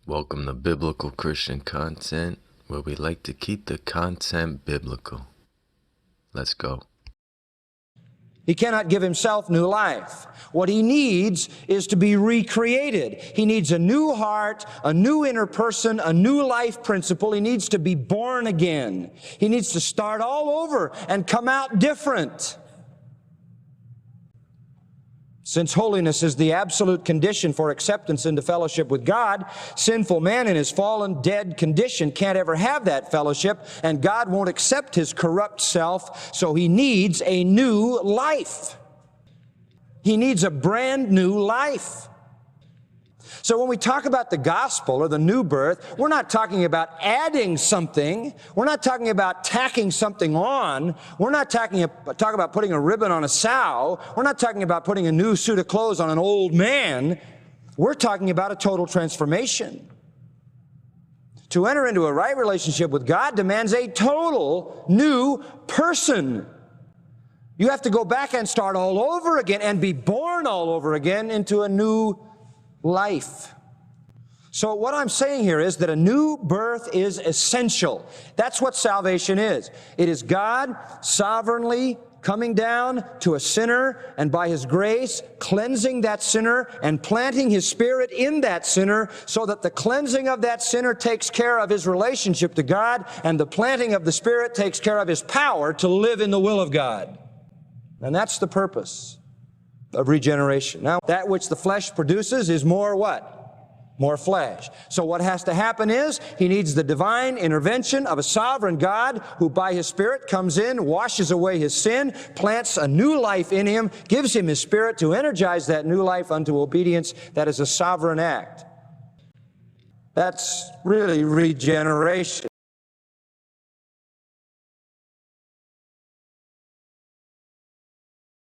Welcome to Biblical Christian Content, where we like to keep the content biblical. Let's go. He cannot give himself new life. What he needs is to be recreated. He needs a new heart, a new inner person, a new life principle. He needs to be born again. He needs to start all over and come out different. Since holiness is the absolute condition for acceptance into fellowship with God, sinful man in his fallen, dead condition can't ever have that fellowship, and God won't accept his corrupt self, so he needs a new life. He needs a brand new life. So when we talk about the gospel or the new birth, we're not talking about adding something. We're not talking about tacking something on. We're not talking about putting a ribbon on a sow. We're not talking about putting a new suit of clothes on an old man. We're talking about a total transformation. To enter into a right relationship with God demands a total new person. You have to go back and start all over again and be born all over again into a new life. So what I'm saying here is that a new birth is essential. That's what salvation is. It is God sovereignly coming down to a sinner and by His grace cleansing that sinner and planting His Spirit in that sinner so that the cleansing of that sinner takes care of his relationship to God and the planting of the Spirit takes care of his power to live in the will of God. And that's the purpose of regeneration. Now, that which the flesh produces is more what? More flesh. So what has to happen is he needs the divine intervention of a sovereign God who by His Spirit comes in, washes away his sin, plants a new life in him, gives him His Spirit to energize that new life unto obedience. That is a sovereign act. That's really regeneration.